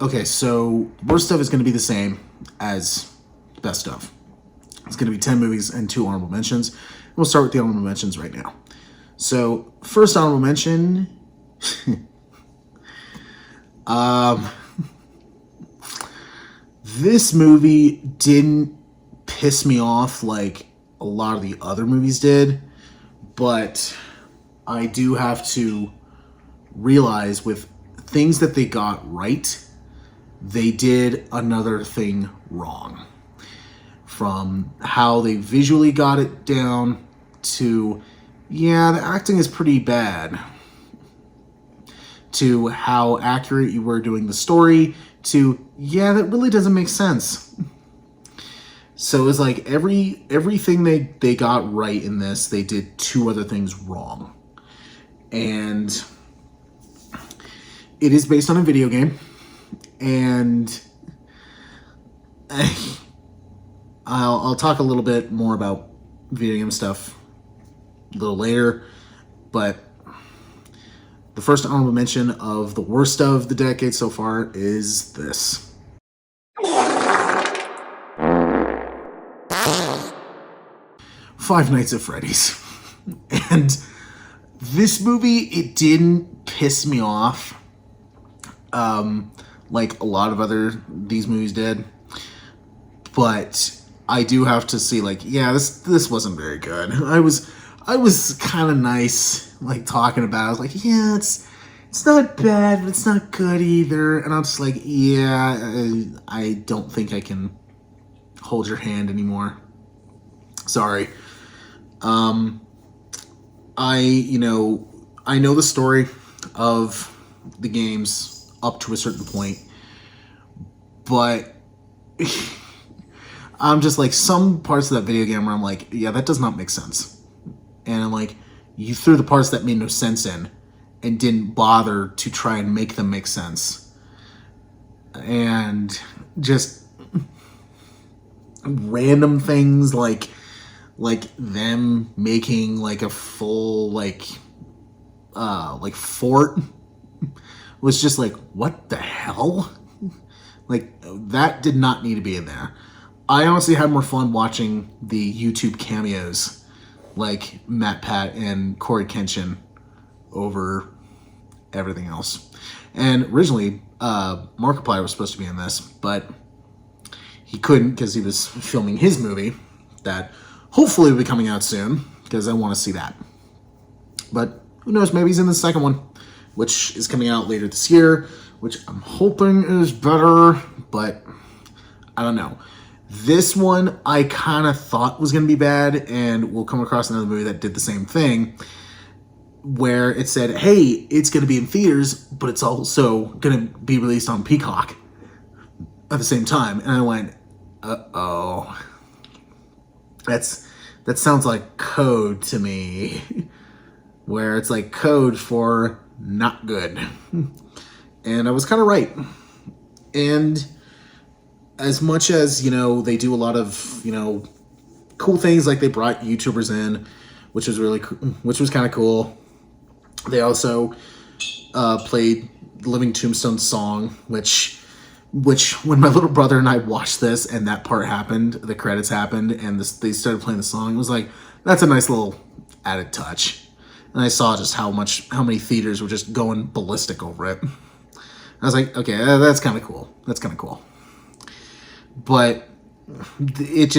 Okay, so worst of is going to be the same as best of. It's going to be 10 movies and 2 honorable mentions. We'll start with the honorable mentions right now. So, first honorable mention. This movie didn't piss me off like a lot of the other movies did, but I do have to realize with things that they got right, they did another thing wrong. From how they visually got it down to, yeah, the acting is pretty bad, to how accurate you were doing the story, to, yeah, that really doesn't make sense. So it was like everything they got right in this, they did 2 other things wrong. And it is based on a video game, and I'll talk a little bit more about video game stuff a little later, but the first honorable mention of the worst of the decade so far is this. Five Nights at Freddy's. And this movie, it didn't piss me off like a lot of these movies did, but I do have to see, like, yeah, this wasn't very good. I was kind of nice, like, talking about it. I was like, yeah, it's not bad, but it's not good either. And I'm just like, yeah, I don't think I can hold your hand anymore. Sorry. I know the story of the games up to a certain point, but I'm just like, some parts of that video game where I'm like, yeah, that does not make sense. And I'm like, you threw the parts that made no sense in and didn't bother to try and make them make sense. And just random things like them making like a full fort was just like, what the hell? Like, that did not need to be in there. I honestly had more fun watching the YouTube cameos like Matt Pat and Corey Kenshin over everything else. And originally, Markiplier was supposed to be in this, but he couldn't because he was filming his movie that hopefully will be coming out soon, because I want to see that. But who knows, maybe he's in the second one, which is coming out later this year, which I'm hoping is better, but I don't know. This one I kind of thought was going to be bad, and we'll come across another movie that did the same thing, where it said, hey, it's going to be in theaters, but it's also going to be released on Peacock at the same time. And I went, uh-oh. That sounds like code to me, where it's like code for not good. And I was kind of right. And as much as, they do a lot of, cool things, like they brought YouTubers in, which was kind of cool. They also played Living Tombstone song, which when my little brother and I watched this and that part happened, the credits happened, and they started playing the song, it was like, that's a nice little added touch. And I saw just how many theaters were just going ballistic over it. I was like, okay, that's kind of cool. That's kind of cool. But it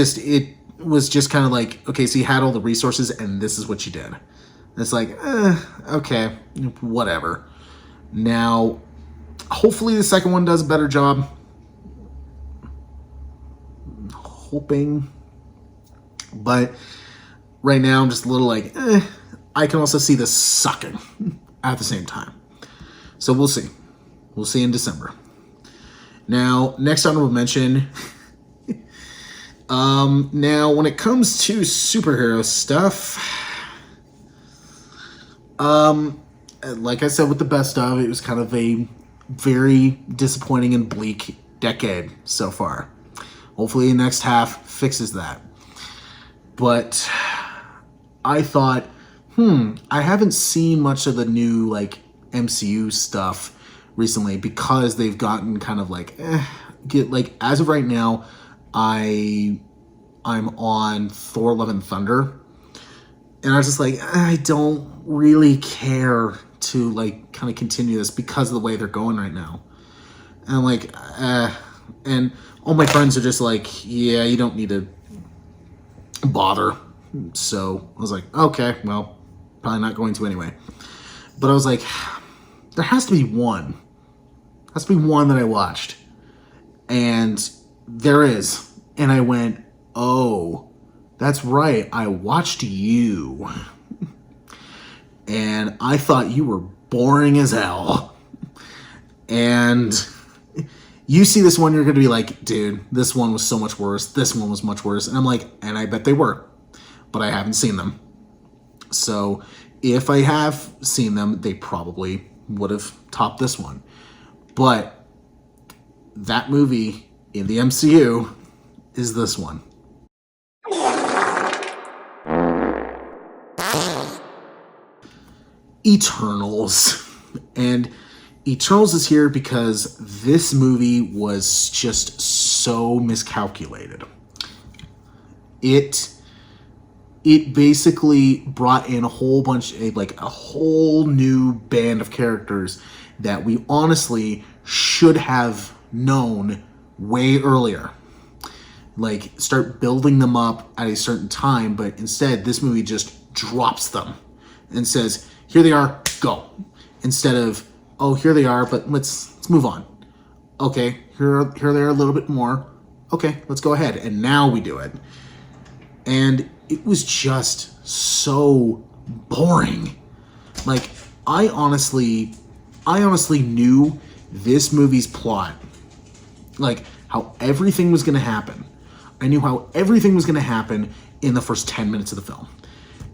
was just kind of like, okay, so you had all the resources and this is what you did. And it's like, okay, whatever. Now, hopefully the second one does a better job. Hoping. But right now I'm just a little like, I can also see this sucking at the same time. So we'll see. We'll see in December. Now, next honorable mention. Now, when it comes to superhero stuff, like I said with the best of, it was kind of a very disappointing and bleak decade so far. Hopefully the next half fixes that. But I thought, I haven't seen much of the new, MCU stuff recently because they've gotten kind of like, as of right now, I'm on Thor: Love and Thunder, and I was just like, I don't really care to like kind of continue this because of the way they're going right now. And I'm like, and all my friends are just like, yeah, you don't need to bother. So I was like, okay, well, probably not going to anyway. But I was like, there has to be one. There has to be one that I watched. And there is. And I went, oh, that's right. I watched you. And I thought you were boring as hell. And you see this one, you're going to be like, dude, this one was so much worse. This one was much worse. And I'm like, and I bet they were. But I haven't seen them. So if I have seen them, they probably would have topped this one. But that movie in the MCU is this one. Eternals. And Eternals is here because this movie was just so miscalculated. It basically brought in a whole new band of characters that we honestly should have known way earlier. Like, start building them up at a certain time, but instead, this movie just drops them and says, here they are, go. Instead of, oh, here they are, but let's move on. Okay, here they are a little bit more. Okay, let's go ahead. And now we do it. And it was just so boring. Like, I honestly knew this movie's plot. Like, how everything was going to happen. I knew how everything was going to happen in the first 10 minutes of the film.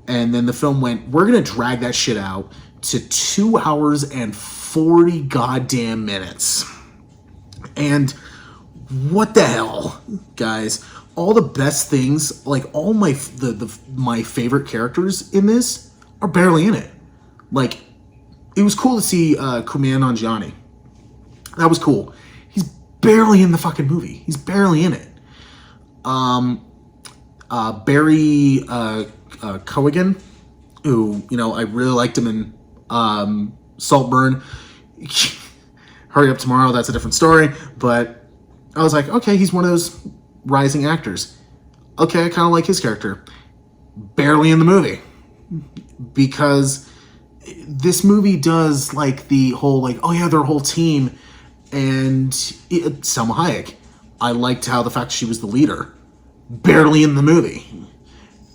And then the film went, we're going to drag that shit out to 2 hours and 40 goddamn minutes. And what the hell, guys? All the best things, like all my favorite characters in this are barely in it. Like, it was cool to see Kumail Nanjiani. That was cool. He's barely in the fucking movie. He's barely in it. Barry Keoghan, who, I really liked him in Saltburn. Hurry Up Tomorrow, that's a different story. But I was like, okay, he's one of those rising actors. Okay, I kind of like his character. Barely in the movie. Because this movie does like the whole, like, oh yeah, their whole team. And Selma Hayek. I liked how the fact she was the leader. Barely in the movie.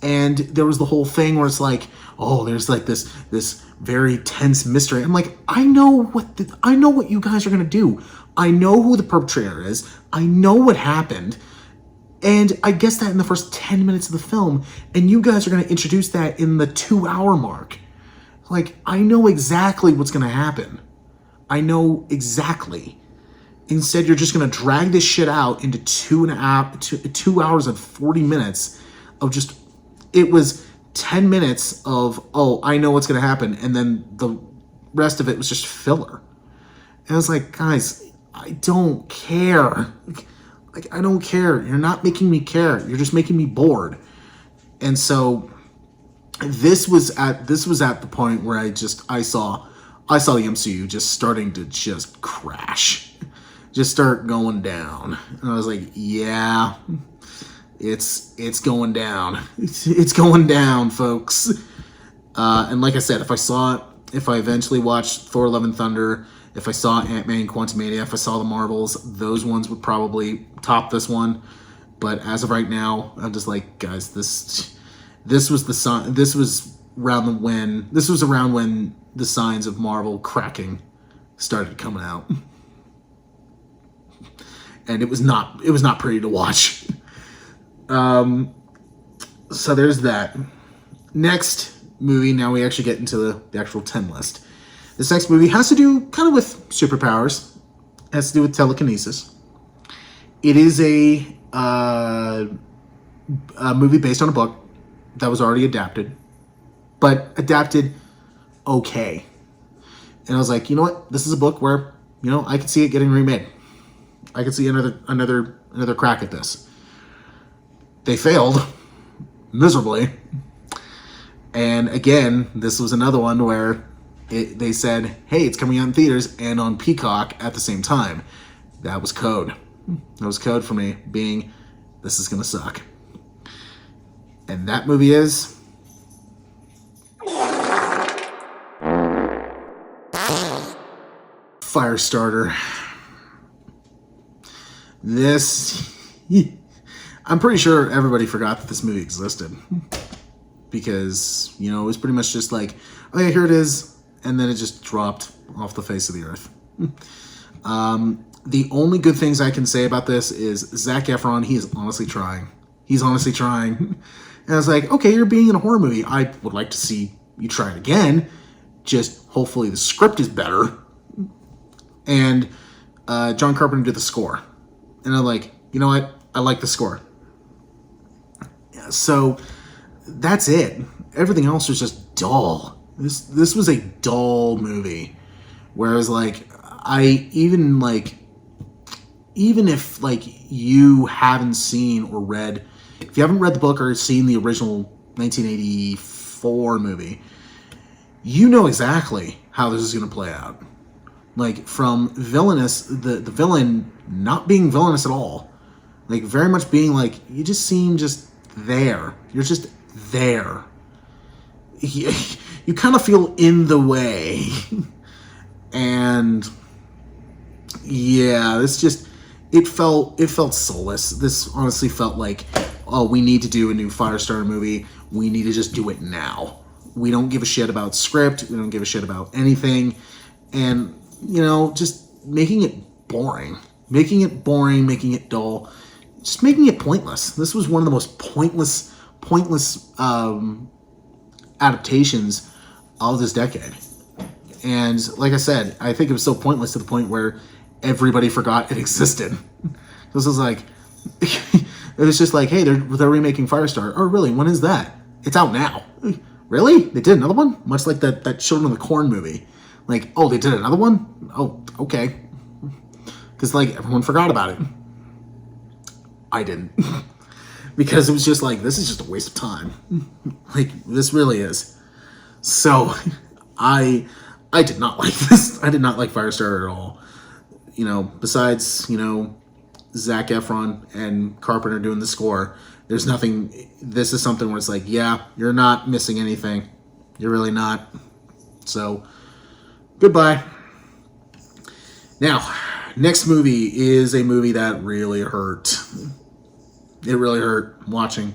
And there was the whole thing where it's like, oh, there's like this very tense mystery. I'm like, I know what you guys are gonna do. I know who the perpetrator is. I know what happened. And I guess that in the first 10 minutes of the film, and you guys are gonna introduce that in the 2-hour mark. Like, I know exactly what's gonna happen. I know exactly. Instead, you're just going to drag this shit out into 2 hours and 40 minutes of just, it was 10 minutes of, oh, I know what's going to happen. And then the rest of it was just filler. And I was like, guys, I don't care. Like, I don't care. You're not making me care. You're just making me bored. And so this was at the point where I saw the MCU just starting to just crash. Just start going down. And I was like, yeah, it's going down. It's going down, folks. And like I said, if I eventually watched Thor: Love and Thunder, if I saw Ant-Man and Quantumania, if I saw the Marvels, those ones would probably top this one. But as of right now, I'm just like, guys, this was around when the signs of Marvel cracking started coming out. And it was not pretty to watch. So there's that. Next movie, now we actually get into the actual 10 list. This next movie has to do kind of with superpowers. It has to do with telekinesis. It is a movie based on a book that was already adapted. But adapted okay. And I was like, you know what? This is a book where I could see it getting remade. I could see another crack at this. They failed miserably. And again, this was another one where they said, hey, it's coming out in theaters and on Peacock at the same time. That was code. That was code for me, being, this is going to suck. And that movie is... Firestarter. This... I'm pretty sure everybody forgot that this movie existed. Because, it was pretty much just like, oh yeah, here it is. And then it just dropped off the face of the earth. The only good things I can say about this is Zac Efron, he is honestly trying. He's honestly trying. And I was like, okay, you're being in a horror movie. I would like to see you try it again. Just hopefully the script is better. And John Carpenter did the score. And I'm like, you know what? I like the score. So that's it. Everything else was just dull. This was a dull movie. Whereas even if you haven't seen or read, if you haven't read the book or seen the original 1984 movie, you know exactly how this is going to play out. From villainous, the villain not being villainous at all. Very much being you just seem just there. You're just there. You kind of feel in the way. And yeah, it felt soulless. This honestly felt like, oh, we need to do a new Firestarter movie. We need to just do it now. We don't give a shit about script. We don't give a shit about anything. And, just making it boring. Making it dull. Just making it pointless. This was one of the most pointless adaptations of this decade. And like I said, I think it was so pointless to the point where everybody forgot it existed. This was it was just hey, they're remaking Firestarter. Oh, really? When is that? It's out now. Really? They did another one? Much like that Children of the Corn movie. Oh, they did another one? Oh, okay. Because everyone forgot about it. I didn't. Because it was just this is just a waste of time. This really is. So, I did not like this. I did not like Firestarter at all. Besides, Zac Efron and Carpenter doing the score, there's nothing. This is something where it's yeah, you're not missing anything. You're really not. So, goodbye. Now, next movie is a movie that really hurt. It really hurt watching.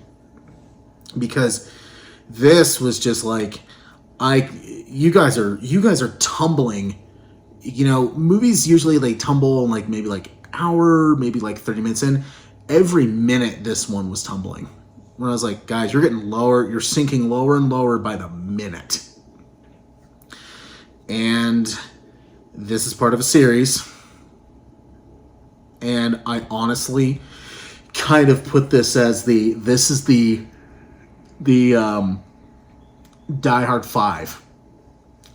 Because this was just you guys are tumbling. Movies usually they tumble in maybe hour, maybe 30 minutes in. Every minute this one was tumbling. When I was guys, you're getting lower, you're sinking lower and lower by the minute. And this is part of a series. And I honestly kind of put this as the Die Hard 5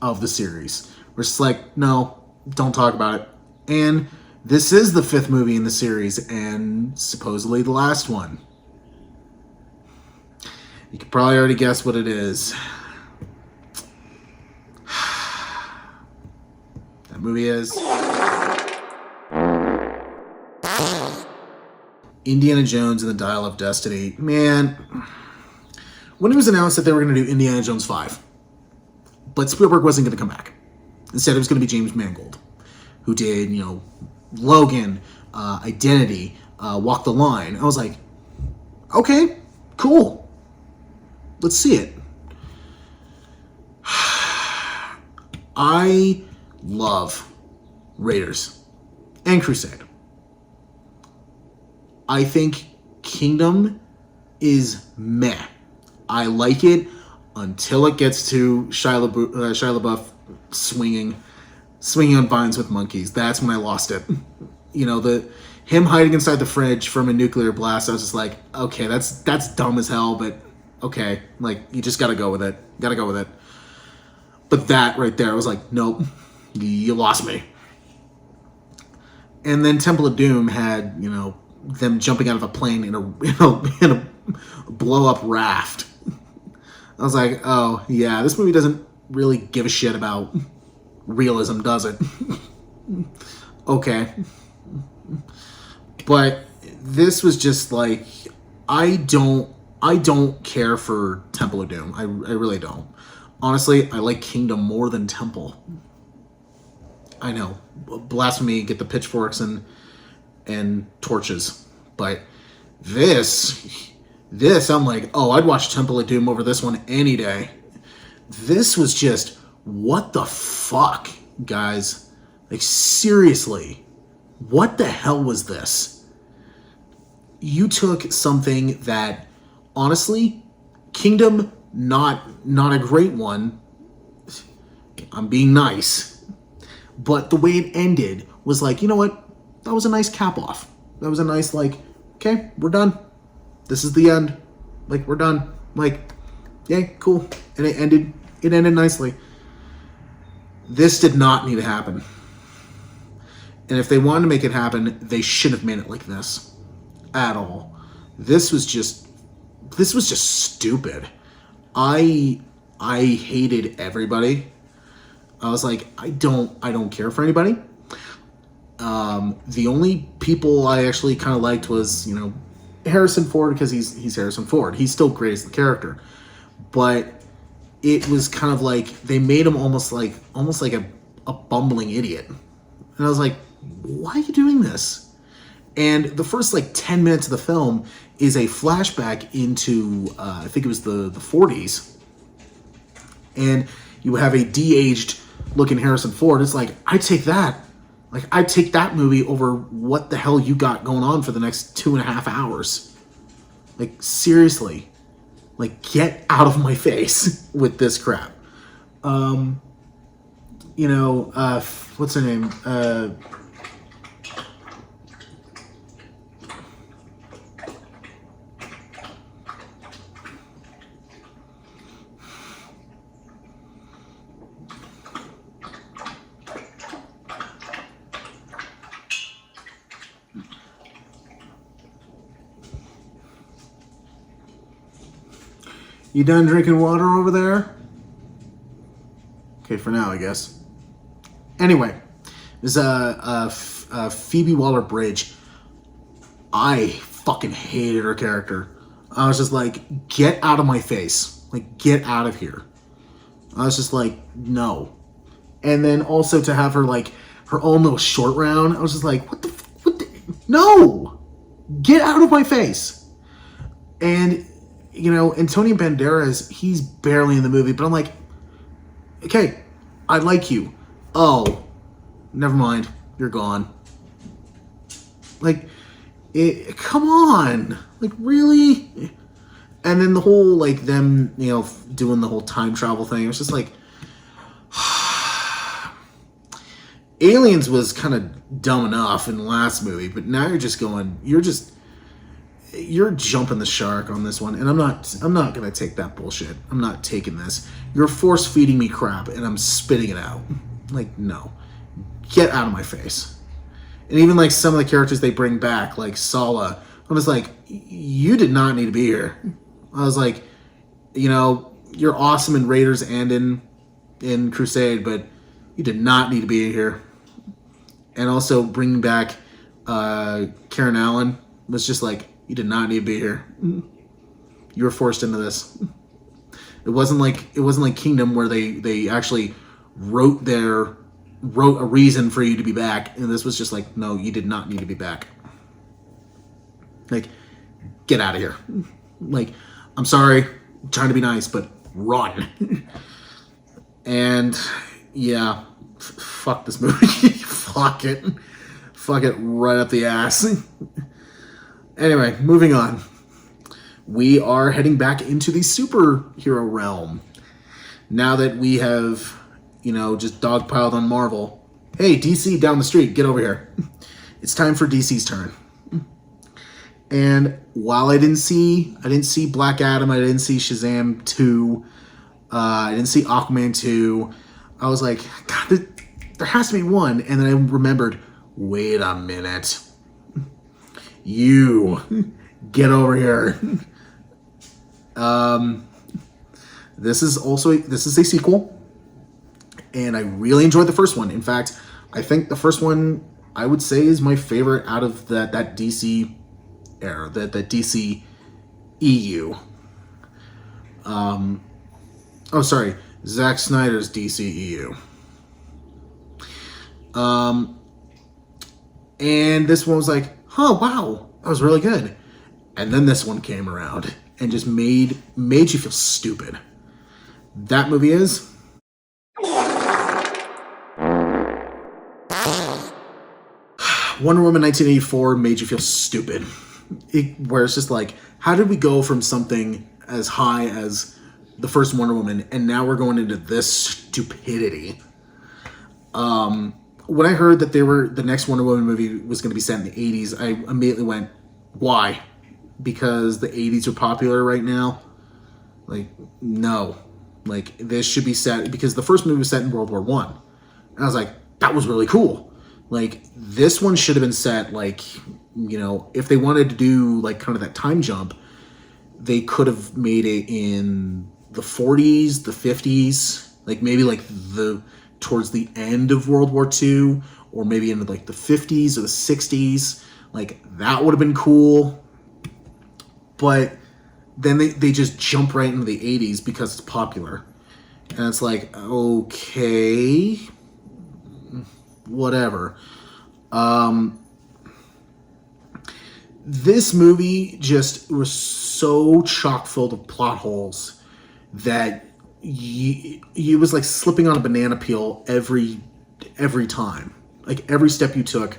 of the series. We're just no, don't talk about it. And this is the 5th movie in the series and supposedly the last one. You can probably already guess what it is. That movie is Indiana Jones and the Dial of Destiny. Man, when it was announced that they were going to do Indiana Jones 5, but Spielberg wasn't going to come back. Instead, it was going to be James Mangold, who did, Logan, Identity, Walk the Line. I was okay, cool. Let's see it. I love Raiders and Crusade. I think Kingdom is meh. I like it until it gets to Shia LaBeouf swinging on vines with monkeys. That's when I lost it. Him hiding inside the fridge from a nuclear blast. I was just okay, that's dumb as hell, but okay, you just gotta go with it. But that right there, I was nope, you lost me. And then Temple of Doom had, them jumping out of a plane in a blow up raft. I was like, oh yeah, this movie doesn't really give a shit about realism, does it? Okay. But this was just like, I don't care for Temple of Doom. I really don't. Honestly, I like Kingdom more than Temple. I know, blasphemy, get the pitchforks and torches, but this I'm like, oh, I'd watch Temple of Doom over this one any day. This was just, what the fuck, guys? Like, seriously, what the hell was this? You took something that, honestly, Kingdom, not a great one. I'm being nice. But the way it ended was like, you know what? That was a nice cap off. That was a nice, like, okay, we're done. This is the end. Like, we're done. Like, yay, cool. And it ended nicely. This did not need to happen. And if they wanted to make it happen, they shouldn't have made it like this. At all. This was just stupid. I hated everybody. I was like, I don't care for anybody. The only people I actually kind of liked was, Harrison Ford, because he's Harrison Ford. He's still great as the character. But it was kind of like, they made him almost like a bumbling idiot. And I was like, why are you doing this? And the first 10 minutes of the film is a flashback into, I think it was the 40s. And you have a de-aged looking Harrison Ford. It's like, I'd take that. Like, I'd take that movie over what the hell you got going on for the next 2.5 hours. Like, seriously. Like, get out of my face with this crap. What's her name? You done drinking water over there? Okay, for now, I guess. Anyway, there's Phoebe Waller-Bridge. I fucking hated her character. I was just like, get out of my face. Like, get out of here. I was just like, no. And then also to have her, her own little short round, I was just like, what the no! Get out of my face. And Antonio Banderas, he's barely in the movie, but I'm like, okay, I like you. Oh, never mind. You're gone. Come on. Like, really? And then the whole, them, doing the whole time travel thing, it was just like, Aliens was kind of dumb enough in the last movie, but now you're jumping the shark on this one, and I'm not gonna take that bullshit. I'm not taking this. You're force feeding me crap, and I'm spitting it out. Like, no, get out of my face. And even some of the characters they bring back, like Sala, I was like, you did not need to be here. I was like, you're awesome in Raiders and in Crusade, but you did not need to be here. And also bringing back Karen Allen was just like, you did not need to be here. You were forced into this. It wasn't like Kingdom where they actually wrote a reason for you to be back, and this was just like, no, you did not need to be back. Like, get out of here. Like, I'm sorry, I'm trying to be nice, but run. And yeah, fuck this movie. Fuck it right up the ass. Anyway, moving on. We are heading back into the superhero realm. Now that we have, just dogpiled on Marvel. Hey, DC down the street, get over here. It's time for DC's turn. And while I didn't see Black Adam, I didn't see Shazam 2, I didn't see Aquaman 2, I was like, God, there has to be one. And then I remembered, wait a minute. You, get over here. This is a sequel, and I really enjoyed the first one. In fact, I think the first one I would say is my favorite out of that DC era, that DC EU. Oh, sorry, Zack Snyder's DC EU. And this one was like, oh wow, that was really good. And then this one came around and just made you feel stupid. That movie is Wonder Woman 1984 made you feel stupid. Where it's just like, how did we go from something as high as the first Wonder Woman and now we're going into this stupidity? When I heard that the next Wonder Woman movie was going to be set in the 80s, I immediately went, why? Because the 80s are popular right now? Like, no. Like, this should be set, because the first movie was set in World War I. And I was like, that was really cool. Like, this one should have been set, like, you know, if they wanted to do, like, kind of that time jump, they could have made it in the 40s, the 50s, like, maybe, like, towards the end of World War II, or maybe into, like, the 50s or the 60s. Like, that would have been cool. But then they just jump right into the 80s because it's popular. And it's like, okay, whatever. This movie just was so chock full of plot holes that you was like slipping on a banana peel every time. Like, every step you took,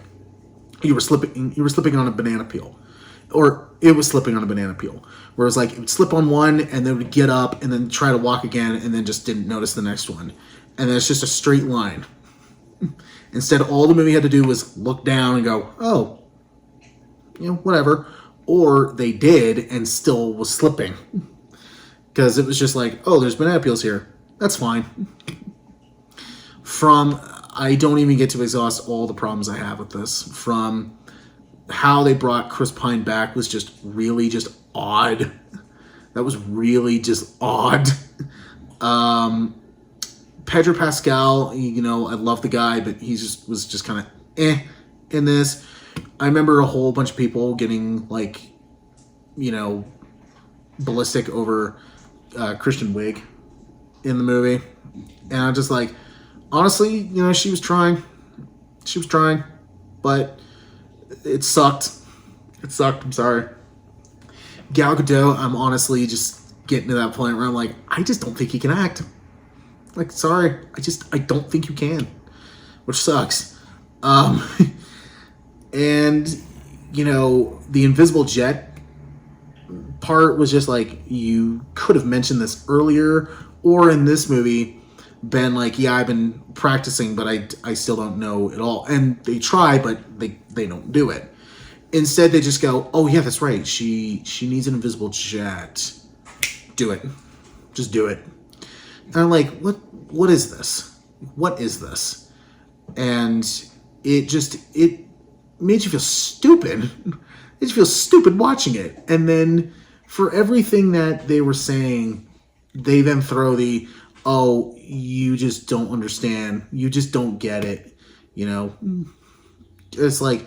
you were slipping on a banana peel. Or it was slipping on a banana peel. Whereas, like, it would slip on one, and then it would get up, and then try to walk again, and then just didn't notice the next one. And then it's just a straight line. Instead, all the movie had to do was look down and go, oh, you know, whatever. Or they did, and still was slipping. Because it was just like, oh, there's banana peels here. That's fine. I don't even get to exhaust all the problems I have with this. From how they brought Chris Pine back was just really just odd. That was really just odd. Pedro Pascal, you know, I love the guy, but he was just kind of in this. I remember a whole bunch of people getting, like, you know, ballistic over Kristen Wiig in the movie. And I'm just like, honestly, you know, she was trying, but it sucked. I'm sorry. Gal Gadot, I'm honestly just getting to that point where I'm like, I just don't think he can act. Like, sorry, I don't think you can, which sucks. And, you know, the invisible jet part was just like, you could have mentioned this earlier, or in this movie been like, yeah, I've been practicing, but I still don't know it all. And they try, but they don't do it. Instead, they just go, oh yeah, that's right, she needs an invisible jet. Do it. Just do it. And I'm like, what is this? What is this? And it made you feel stupid. It made you feel stupid watching it. And then for everything that they were saying, they then throw oh, you just don't understand. You just don't get it. You know? It's like,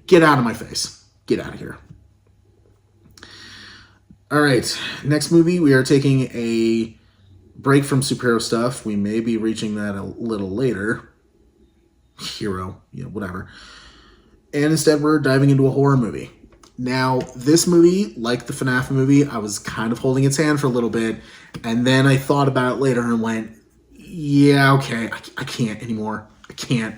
get out of my face. Get out of here. All right. Next movie, we are taking a break from superhero stuff. We may be reaching that a little later. Hero, you know, whatever. And instead, we're diving into a horror movie. Now, this movie, like the FNAF movie, I was kind of holding its hand for a little bit, and then I thought about it later and went, yeah, okay, I can't anymore. I can't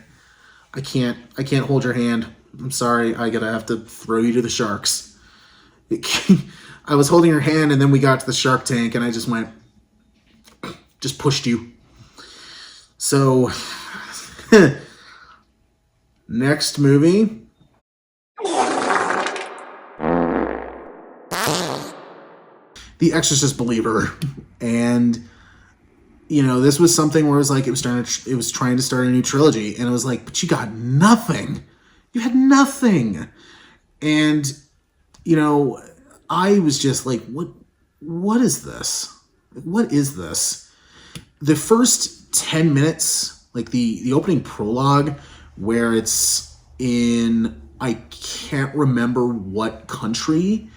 hold your hand. I'm sorry, I gotta have to throw you to the sharks. I was holding her hand, and then we got to the shark tank, and I just went, just pushed you. So, next movie. The Exorcist Believer. And this was something where it was like, it was trying to start a new trilogy, and it was like, but you got nothing. You had nothing. And, I was just like, what is this? What is this? The first 10 minutes, like the opening prologue, where it's in, I can't remember what country,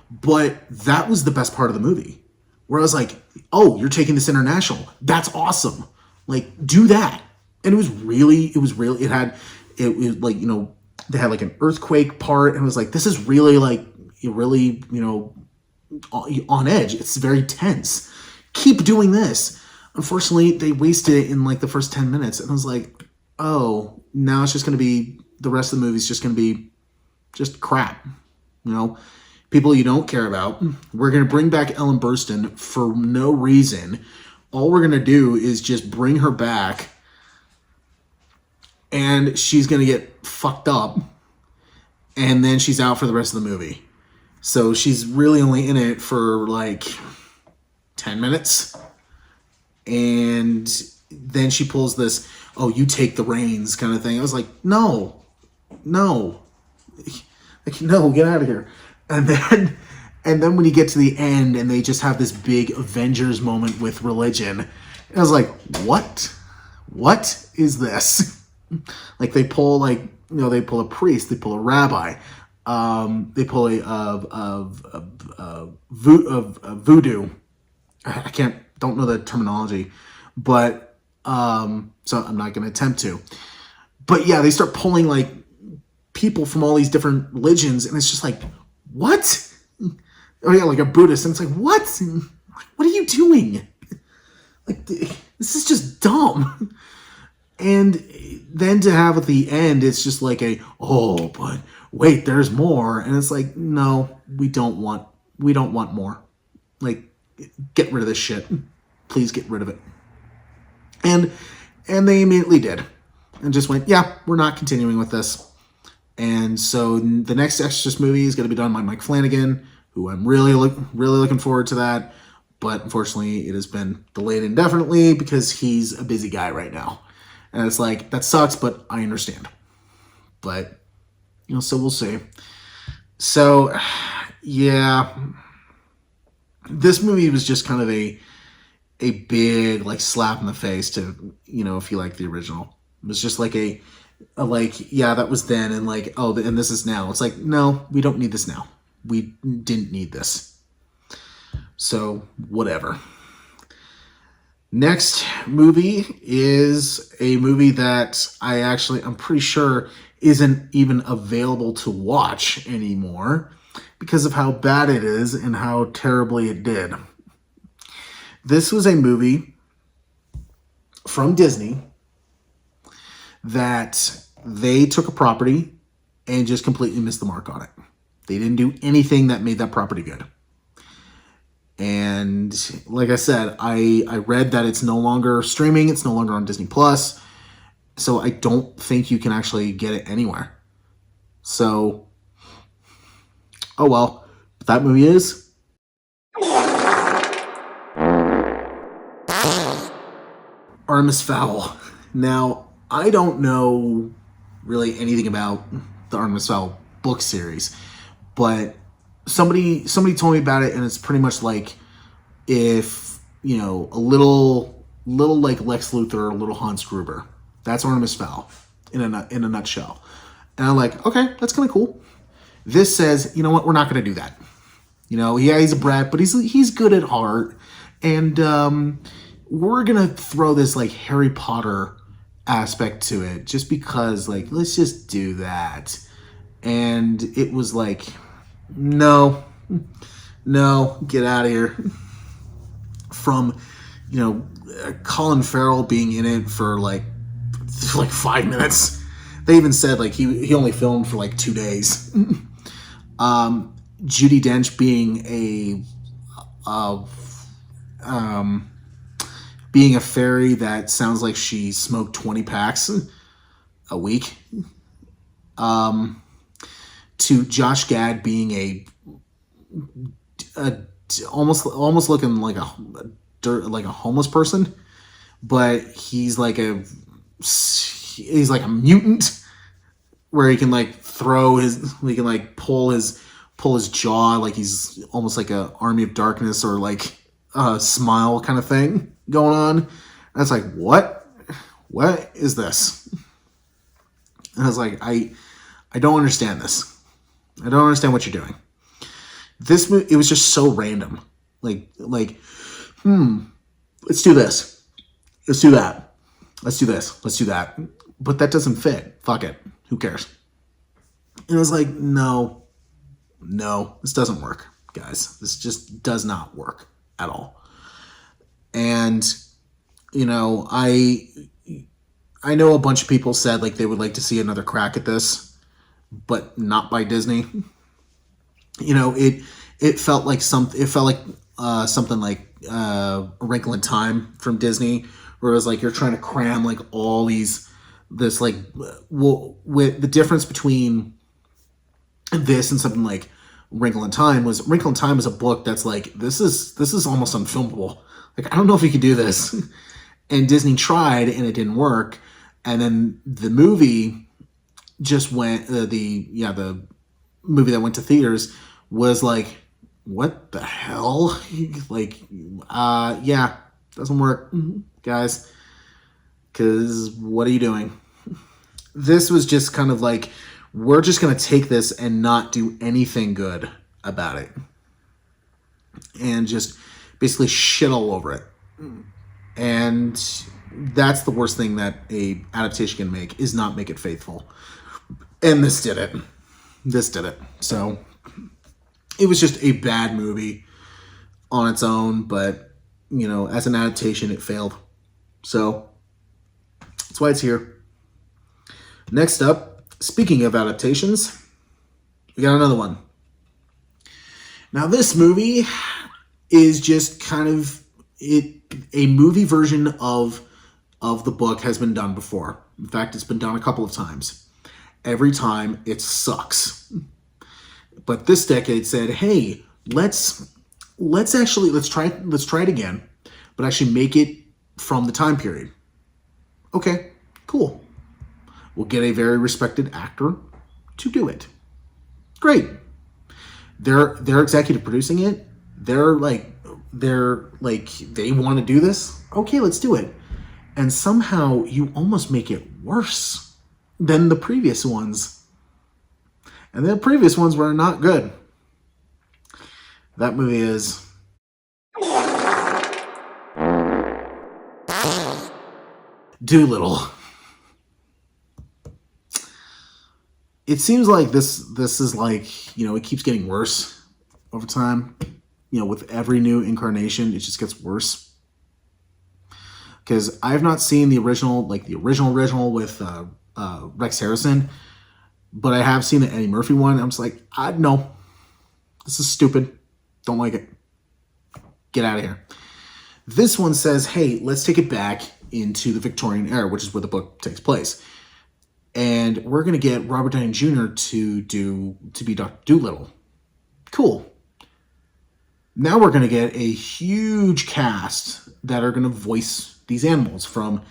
but that was the best part of the movie. Where I was like, oh, you're taking this international. That's awesome. Like, do that. And it was like, they had like an earthquake part, and it was like, this is really like, on edge. It's very tense. Keep doing this. Unfortunately, they wasted it in like the first 10 minutes. And I was like, oh, now it's just going to be, the rest of the movie's just going to be just crap. People you don't care about. We're going to bring back Ellen Burstyn for no reason. All we're going to do is just bring her back, and she's going to get fucked up, and then she's out for the rest of the movie. So she's really only in it for like 10 minutes. And then she pulls this, oh, you take the reins kind of thing. I was like, no. Like, no, get out of here. And then when you get to the end and they just have this big Avengers moment with religion, I was like, what? What is this? Like, they pull they pull a priest, they pull a rabbi, they pull a voodoo. Don't know the terminology, but so I'm not going to attempt to. But yeah, they start pulling like people from all these different religions, and it's just like, what? Oh yeah, like a Buddhist, and it's like, what? What are you doing? Like, this is just dumb. And then to have at the end, it's just like but wait, there's more. And it's like, no, we don't want more. Like, get rid of this shit. Please get rid of it. And they immediately did. And just went, yeah, we're not continuing with this. And so the next Exorcist movie is going to be done by Mike Flanagan, who I'm really looking forward to that. But unfortunately, it has been delayed indefinitely because he's a busy guy right now. And it's like, that sucks, but I understand. But, so we'll see. So, yeah. This movie was just kind of a big, like, slap in the face to, if you like the original. It was just like yeah, that was then, and like, oh, and this is now. It's like, no, we don't need this now. We didn't need this. So, whatever. Next movie is a movie that I'm pretty sure isn't even available to watch anymore because of how bad it is and how terribly it did. This was a movie from Disney that they took a property and just completely missed the mark on it. They didn't do anything that made that property good. And like I said, I read that it's no longer streaming. It's no longer on Disney Plus. So I don't think you can actually get it anywhere. So, oh well. But that movie is Artemis Fowl. Now, I don't know really anything about the Artemis Fowl book series, but somebody told me about it, and it's pretty much like if, a little like Lex Luthor or a little Hans Gruber. That's Artemis Fowl in a nutshell. And I'm like, okay, that's kind of cool. This says, you know what, we're not going to do that. Yeah, he's a brat, but he's good at heart. And we're going to throw this like Harry Potter aspect to it just because, like, let's just do that. And it was like, no, get out of here. From, Colin Farrell being in it for like 5 minutes. They even said like he only filmed for like 2 days. Judi Dench being a fairy that sounds like she smoked 20 packs a week. To Josh Gad being a almost looking like a homeless person. but he's like a mutant where he can like he can like pull his jaw like he's almost like a Army of Darkness or like a Smile kind of thing going on. And it's like, what is this? And I was like, I don't understand this. I don't understand what you're doing. This movie, it was just so random. Let's do this. Let's do that. Let's do this. Let's do that. But that doesn't fit. Fuck it. Who cares? And I was like, no, this doesn't work, guys. This just does not work at all. And, you know, I know a bunch of people said like they would like to see another crack at this, but not by Disney. You know, it felt like something like A Wrinkle in Time from Disney, where it was like you're trying to cram like all this like with the difference between this and something like Wrinkle in Time was a book that's like this is almost unfilmable. Like, I don't know if you could do this. And Disney tried and it didn't work. And then the movie just went the movie that went to theaters was like, what the hell? Like, doesn't work, guys. Because what are you doing? This was just kind of like, we're just going to take this and not do anything good about it. And just basically shit all over it. And that's the worst thing that a adaptation can make, is not make it faithful. And this did it. So it was just a bad movie on its own, but, you know, as an adaptation, it failed. So that's why it's here. Next up, speaking of adaptations, we got another one. Now, this movie is just kind of a movie version of the book has been done before. In fact, it's been done a couple of times. Every time it sucks. But this decade said, hey, let's try it again, but actually make it from the time period. Okay, cool. We'll get a very respected actor to do it. Great. They're executive producing it. They want to do this. Okay, let's do it. And somehow you almost make it worse than the previous ones. And the previous ones were not good. That movie is Dolittle. It seems like this is like, you know, it keeps getting worse over time. You know, with every new incarnation, it just gets worse. Because I've not seen the original with Rex Harrison, but I have seen the Eddie Murphy one. I'm just like, no, this is stupid. Don't like it. Get out of here. This one says, hey, let's take it back into the Victorian era, which is where the book takes place. And we're going to get Robert Downey Jr. to be Dr. Dolittle. Cool. Now we're going to get a huge cast that are going to voice these animals, from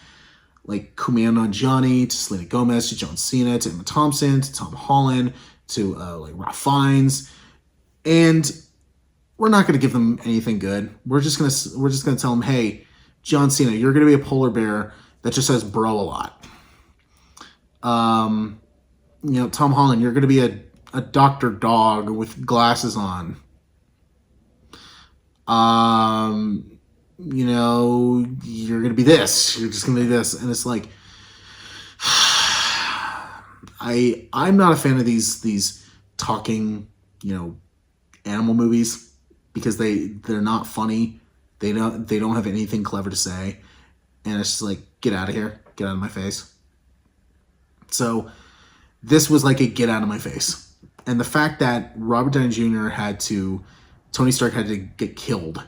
like Kumail Nanjiani to Selena Gomez to John Cena to Emma Thompson to Tom Holland to like Ralph Fiennes. And we're not going to give them anything good. We're just going to tell them, hey, John Cena, you're going to be a polar bear that just says bro a lot. You know, Tom Holland, you're going to be a doctor dog with glasses on. You know, you're going to be this. You're just going to be this. And it's like, I'm not a fan of these talking, you know, animal movies, because they're not funny. They don't have anything clever to say. And it's just like, get out of here. Get out of my face. So this was like a get out of my face. And the fact that Robert Downey Jr. Tony Stark had to get killed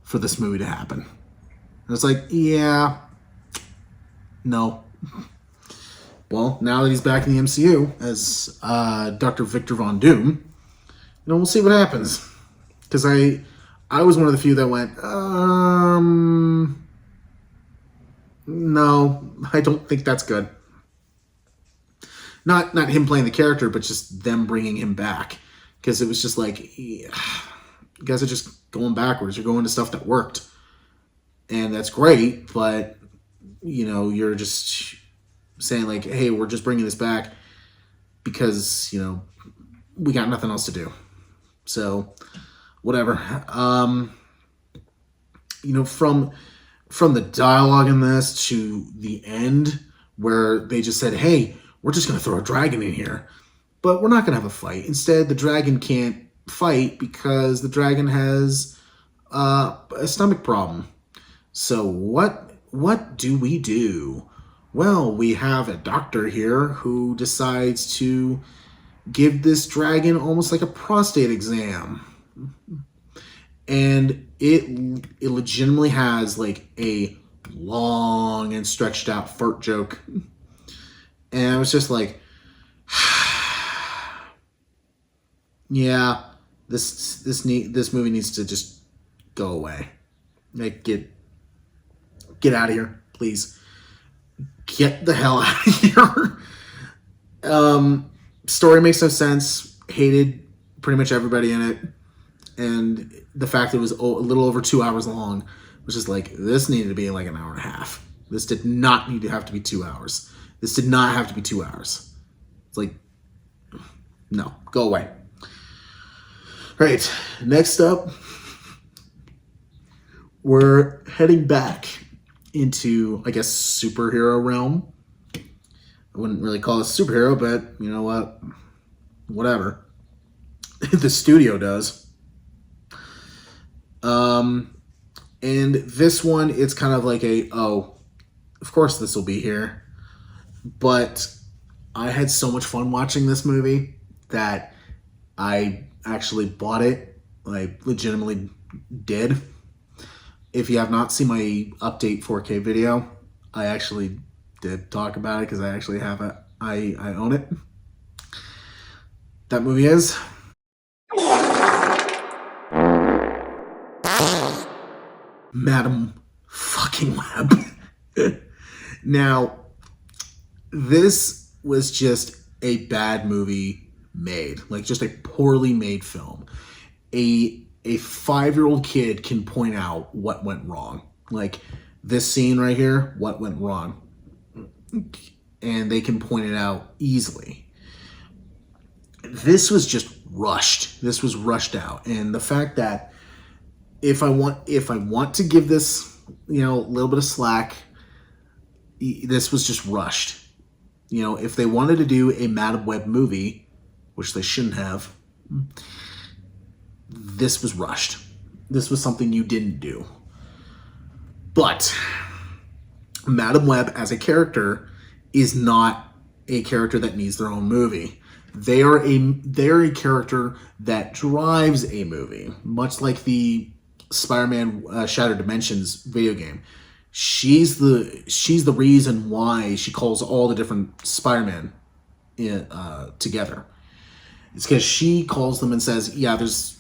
for this movie to happen. And it's like, yeah, no. Well, now that he's back in the MCU as Dr. Victor Von Doom, you know, we'll see what happens. Because I was one of the few that went, no, I don't think that's good. Not him playing the character, but just them bringing him back. Because it was just like, you guys are just going backwards. You're going to stuff that worked. And that's great, but, you're just saying like, hey, we're just bringing this back because, we got nothing else to do. So, whatever. From the dialogue in this to the end, where they just said, hey, we're just going to throw a dragon in here, but we're not going to have a fight. Instead, the dragon can't fight because the dragon has a stomach problem. So what do we do? Well, we have a doctor here who decides to give this dragon almost like a prostate exam. And it legitimately has like a long and stretched out fart joke. And I was just like, yeah, this movie needs to just go away. Like, get out of here, please. Get the hell out of here. Story makes no sense. Hated pretty much everybody in it. And the fact that it was a little over 2 hours long was just like, this needed to be like an hour and a half. This did not need to have to be 2 hours. This did not have to be 2 hours. It's like, no, go away. All right, next up, we're heading back into, I guess, superhero realm. I wouldn't really call it superhero, but you know what? Whatever. The studio does. And this one, it's kind of like of course this will be here. But I had so much fun watching this movie that I actually bought it. I legitimately did. If you have not seen my update 4K video, I actually did talk about it because I actually have it. I own it. That movie is Madam fucking Web. Now, this was just a bad movie made. Like, just a poorly made film. A 5-year-old kid can point out what went wrong. Like, this scene right here, what went wrong. And they can point it out easily. This was just rushed. This was rushed out. And the fact that if I want to give this, a little bit of slack, this was just rushed. If they wanted to do a Madam Web movie, which they shouldn't have, this was rushed. This was something you didn't do. But Madam Web as a character is not a character that needs their own movie. They're a character that drives a movie, much like the Spider-Man Shattered Dimensions video game. She's the reason why she calls all the different Spider-Man together. It's because she calls them and says, yeah, there's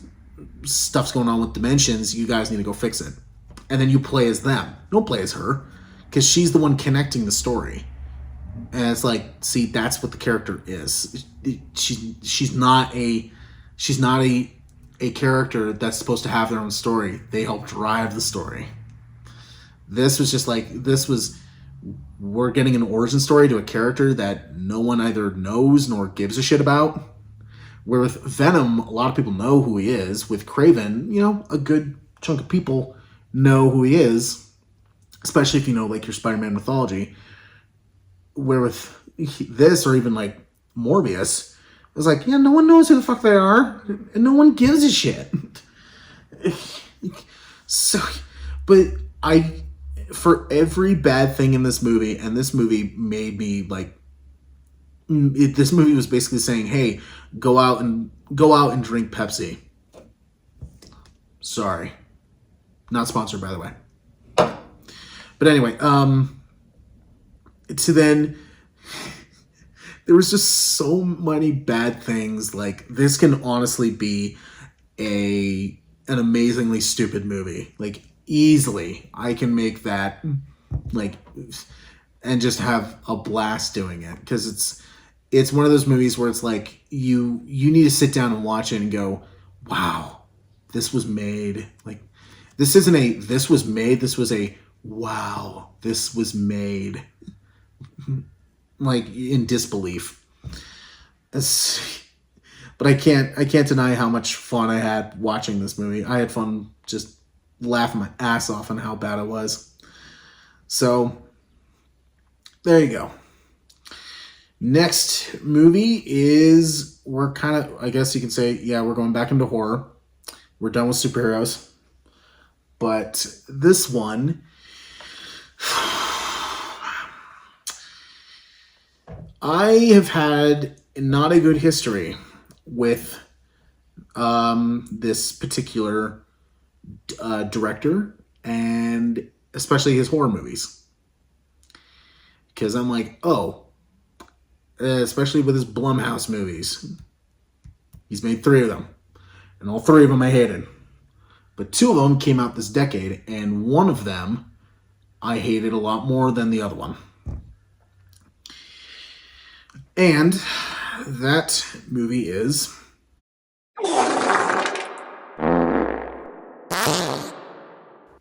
stuff's going on with Dimensions, you guys need to go fix it. And then you play as them. Don't play as her, because she's the one connecting the story. And it's like, see, that's what the character is. She's not a character that's supposed to have their own story. They help drive the story. This was just like, we're getting an origin story to a character that no one either knows nor gives a shit about. Where with Venom, a lot of people know who he is. With Kraven, a good chunk of people know who he is, especially if you know, like, your Spider-Man mythology. Where with this, or even like Morbius, it was like, yeah, no one knows who the fuck they are, and no one gives a shit. So, but for every bad thing in this movie, and this movie made me like, this movie was basically saying, hey, go out and drink Pepsi. Sorry. Not sponsored, by the way. But anyway, to then, there was just so many bad things. Like, this can honestly be an amazingly stupid movie. Like, easily, I can make that like, and just have a blast doing it, because it's one of those movies where it's like you need to sit down and watch it and go, wow, this was made. Like, this isn't a this was made, this was a wow, this was made. Like, in disbelief. But I can't deny how much fun I had watching this movie. I had fun just laughing my ass off on how bad it was. So there you go. Next movie is, we're kind of, I guess you can say, yeah, we're going back into horror. We're done with superheroes. But this one, I have had not a good history with this particular director, and especially his horror movies. Because I'm like, oh, especially with his Blumhouse movies. He's made 3 of them, and all 3 of them I hated. But 2 of them came out this decade, and one of them I hated a lot more than the other one. And that movie is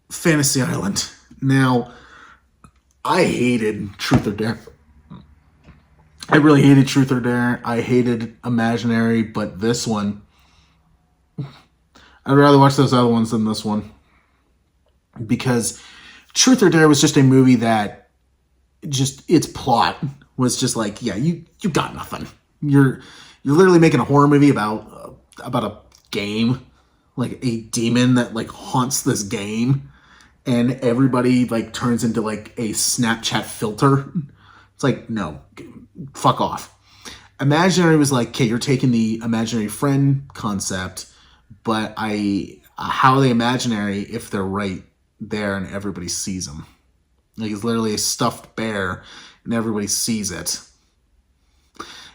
Fantasy Island. Now, I hated Truth or Dare. I really hated Truth or Dare. I hated Imaginary, but this one, I'd rather watch those other ones than this one. Because Truth or Dare was just a movie that just, its plot was just like, yeah, you got nothing. You're literally making a horror movie about a game, like a demon that like haunts this game, and everybody like turns into like a Snapchat filter. It's like, no, fuck off. Imaginary was like, okay, you're taking the imaginary friend concept, but how are they imaginary if they're right there and everybody sees them? Like, it's literally a stuffed bear and everybody sees it.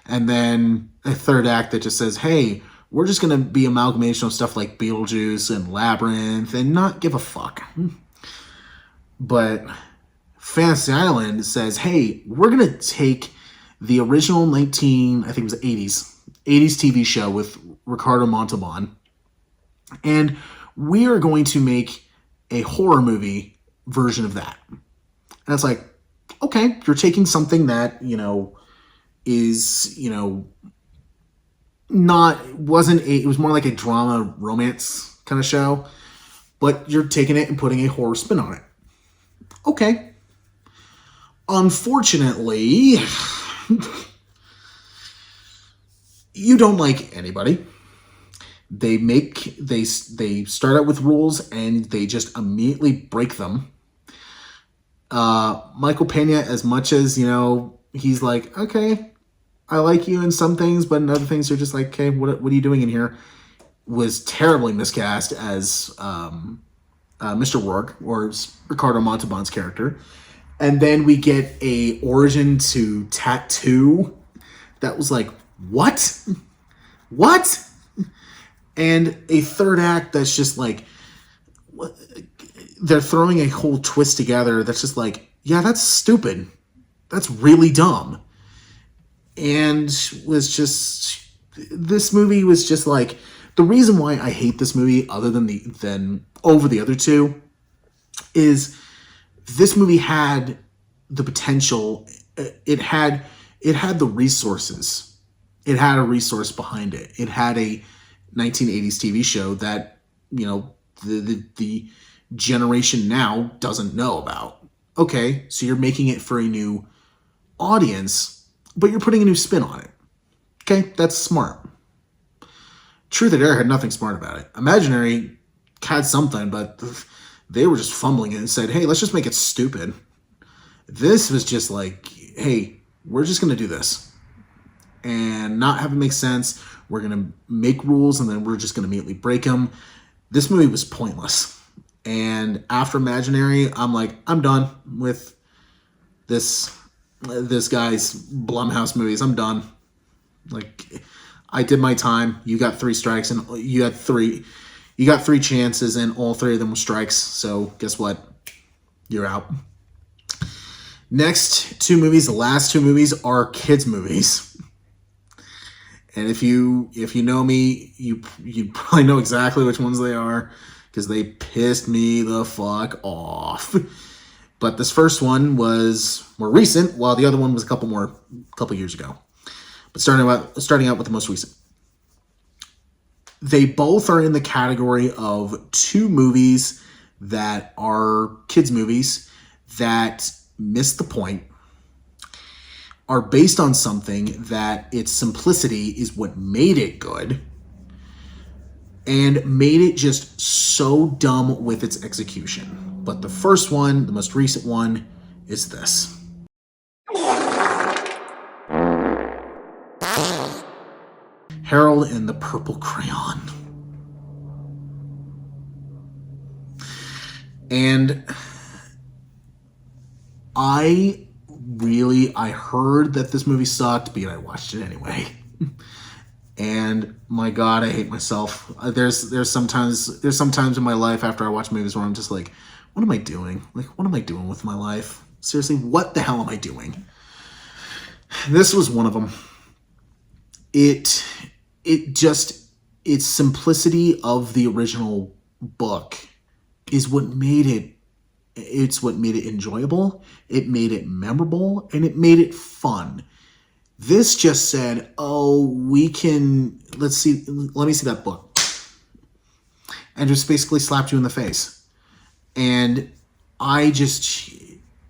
And then a third act that just says, hey, we're just going to be amalgamation of stuff like Beetlejuice and Labyrinth and not give a fuck. But Fantasy Island says, hey, we're going to take the original I think it was 80s TV show with Ricardo Montalban, and we are going to make a horror movie version of that. And it's like, okay, you're taking something that, is, it was more like a drama romance kind of show, but you're taking it and putting a horror spin on it. Okay. Unfortunately, you don't like anybody. They start out with rules and they just immediately break them. Michael Pena, as much as, he's like, okay, I like you in some things, but in other things you're just like, okay, what are you doing in here? Was terribly miscast as Mr. Rourke, or Ricardo Montalban's character. And then we get a origin to Tattoo that was like, what? And a third act that's just like, they're throwing a whole twist together that's just like, yeah, that's stupid. That's really dumb. And this movie was just like, the reason why I hate this movie, other than over the other 2, is this movie had the potential. It had the resources. It had a resource behind it. It had a 1980s TV show that, the generation now doesn't know about. Okay, so you're making it for a new audience, but you're putting a new spin on it. Okay, that's smart. Truth or Dare had nothing smart about it. Imaginary had something, but they were just fumbling it and said, hey, let's just make it stupid. This was just like, hey, we're just going to do this and not have it make sense. We're going to make rules and then we're just going to immediately break them. This movie was pointless. And after Imaginary, I'm like, I'm done with this guy's Blumhouse movies. I'm done. Like, I did my time. You got 3 strikes and you got 3 chances and all 3 of them were strikes. So guess what? You're out. Next two movies, the last two movies are kids movies. And if you know me, you probably know exactly which ones they are because they pissed me the fuck off. But this first one was more recent, while the other one was a couple years ago. But starting out with the most recent. They both are in the category of two movies that are kids movies that miss the point, are based on something that its simplicity is what made it good, and made it just so dumb with its execution. But the first one, the most recent one, is this. Harold and the Purple Crayon. And I heard that this movie sucked, but I watched it anyway. And my God, I hate myself. There's sometimes in my life after I watch movies where I'm just like, what am I doing? Like, what am I doing with my life? Seriously, what the hell am I doing? This was one of them. Its simplicity of the original book is what made it. It's what made it enjoyable. It made it memorable, and it made it fun. This just said, "Oh, let me see that book," and just basically slapped you in the face. And it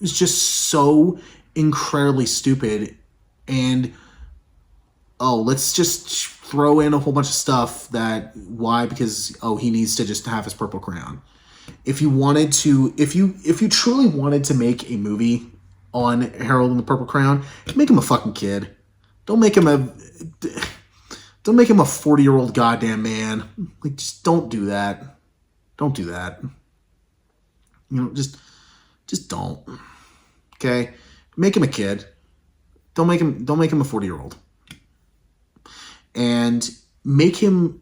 was just so incredibly stupid. And let's just throw in a whole bunch of stuff because he needs to just have his purple crayon. If you truly wanted to make a movie on Harold and the Purple Crayon, make him a fucking kid. Don't make him a 40-year-old goddamn man. Like, just don't do that. Don't do that. Just don't. Okay? Make him a kid. Don't make him a 40-year-old. And make him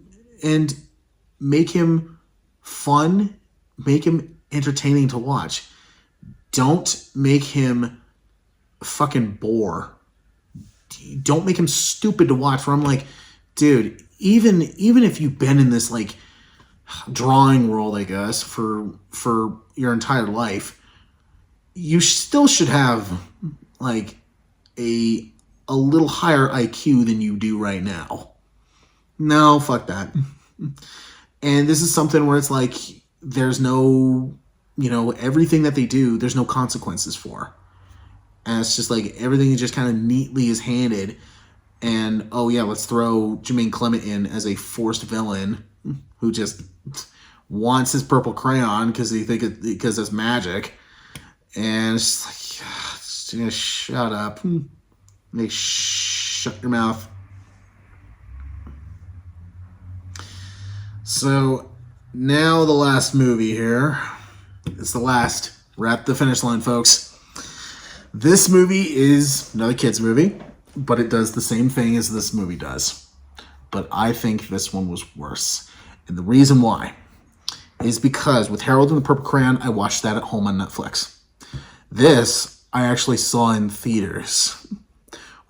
fun. Make him entertaining to watch. Don't make him fucking bore. Don't make him stupid to watch. Where I'm like, dude, even if you've been in this like drawing world, I guess, for your entire life, you still should have like a little higher IQ than you do right now. No, fuck that. And this is something where it's like, there's no, everything that they do, there's no consequences for. And it's just like everything just kind of neatly is handed. And, let's throw Jermaine Clement in as a forced villain who just wants his purple crayon because it's magic. And it's like, shut up. Shut your mouth. So now the last movie here. It's the last. We're at the finish line, folks. This movie is another kid's movie, but it does the same thing as this movie does. But I think this one was worse. And the reason why is because with Harold and the Purple Crayon, I watched that at home on Netflix. This I actually saw in theaters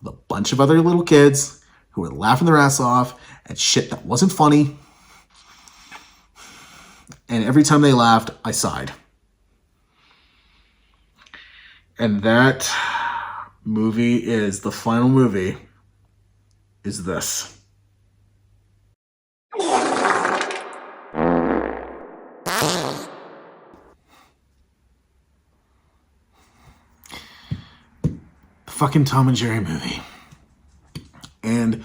with a bunch of other little kids who were laughing their ass off at shit that wasn't funny. And every time they laughed, I sighed. And that movie the final movie is this. Fucking Tom and Jerry movie. And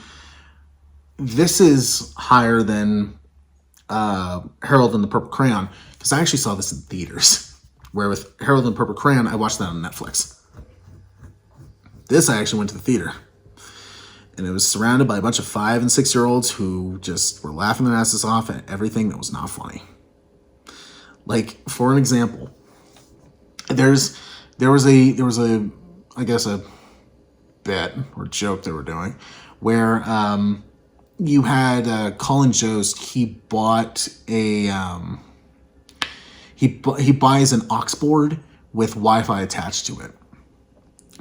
this is higher than Harold and the Purple Crayon, because I actually saw this in theaters. Where with Harold and the Purple Crayon, I watched that on Netflix. This I actually went to the theater. And it was surrounded by a bunch of 5 and 6-year-olds who just were laughing their asses off at everything that was not funny. Like, for an example, there was a I guess a bit or joke they were doing where you had Colin Jost. He bought a he buys an aux board with Wi-Fi attached to it,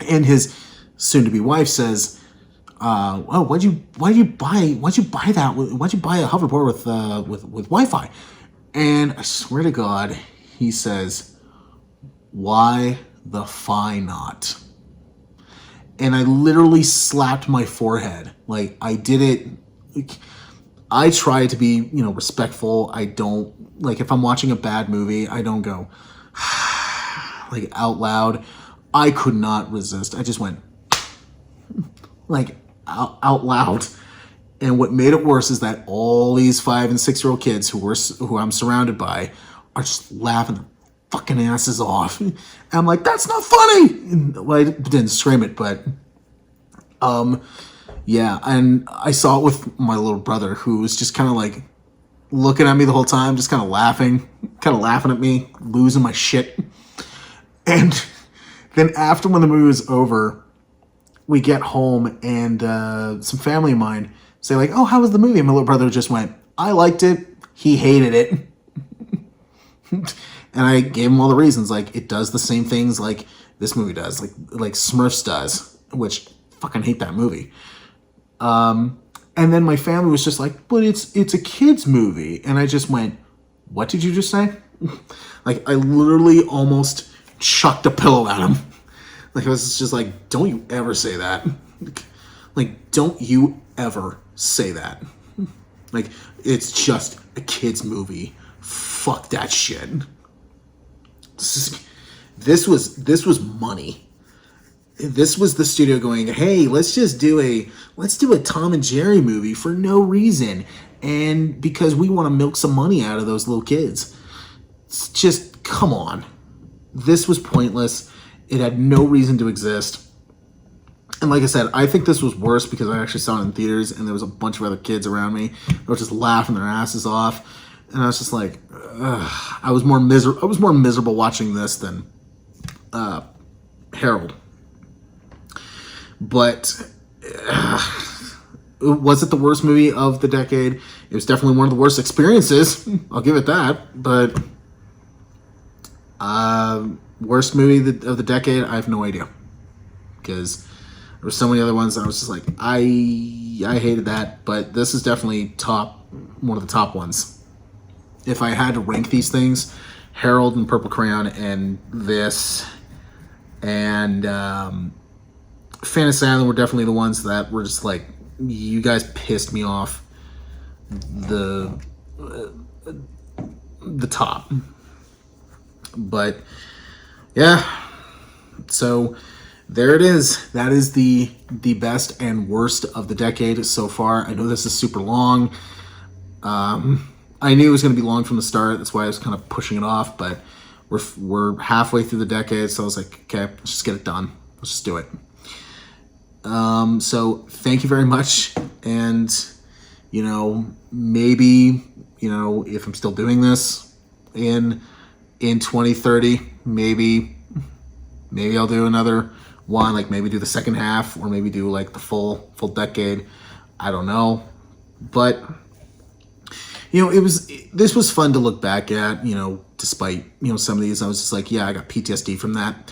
And his soon-to-be wife says, "Oh, why'd you buy that? Why'd you buy a hoverboard with Wi-Fi?" And I swear to God, he says, "Why the fi not?" And I literally slapped my forehead. Like, I did it. Like, I try to be, respectful. I don't, like, if I'm watching a bad movie, I don't go like out loud. I could not resist. I just went like out loud. And what made it worse is that all these 5 and 6-year-old kids who I'm surrounded by are just laughing their fucking asses off. And I'm like, that's not funny. Well, I didn't scream it, but yeah. And I saw it with my little brother, who was just kind of like looking at me the whole time, just kind of laughing at me, losing my shit. And then after, when the movie was over, we get home and some family of mine say like, "Oh, how was the movie?" And my little brother just went, "I liked it. He hated it." And I gave him all the reasons. Like, it does the same things like this movie does, like Smurfs does, which fucking hate that movie. And then my family was just like, "But it's a kid's movie." And I just went, "What did you just say?" Like, I literally almost chucked a pillow at him. Like, I was just like, "Don't you ever say that." Like, don't you ever say that. Like, it's just a kid's movie. Fuck that shit. This was money. This was the studio going, "Hey, let's do a Tom and Jerry movie for no reason, and because we want to milk some money out of those little kids." It's just, come on. This was pointless. It had no reason to exist. And like I said, I think this was worse because I actually saw it in theaters and there was a bunch of other kids around me that were just laughing their asses off. And I was just like, ugh. I was more miserable watching this than Harold. But was it the worst movie of the decade? It was definitely one of the worst experiences. I'll give it that. But worst movie of the decade, I have no idea. Because there were so many other ones that I was just like, I hated that. But this is definitely one of the top ones. If I had to rank these things, Harold and Purple Crayon and this and Fantasy Island were definitely the ones that were just like, you guys pissed me off the top. But yeah, so there it is. That is the best and worst of the decade so far. I know this is super long. I knew it was going to be long from the start. That's why I was kind of pushing it off. But we're halfway through the decade, so I was like, okay, let's just get it done. Let's just do it. So thank you very much. And maybe if I'm still doing this in 2030, maybe I'll do another one. Like, maybe do the second half, or maybe do like the full decade. I don't know, but this was fun to look back at, despite, some of these, I was just like, yeah, I got PTSD from that.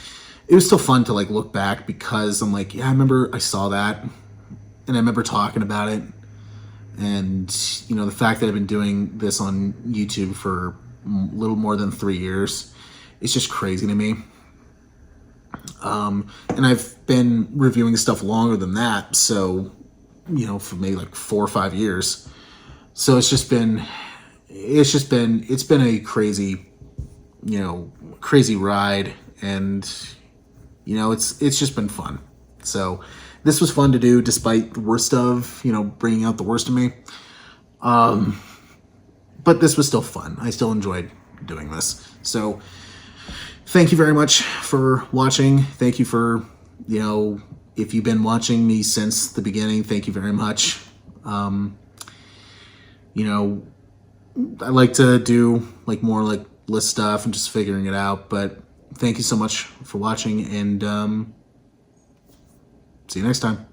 It was still fun to like look back because I'm like, yeah, I remember I saw that and I remember talking about it. And, the fact that I've been doing this on YouTube for a little more than 3 years, it's just crazy to me. And I've been reviewing stuff longer than that. So, for maybe like 4 or 5 years. So it's been a crazy, crazy ride, and it's just been fun. So this was fun to do, despite the worst of, bringing out the worst of me. But this was still fun. I still enjoyed doing this. So thank you very much for watching. Thank you for, if you've been watching me since the beginning, thank you very much. I like to do like more like list stuff and just figuring it out, but thank you so much for watching, and see you next time.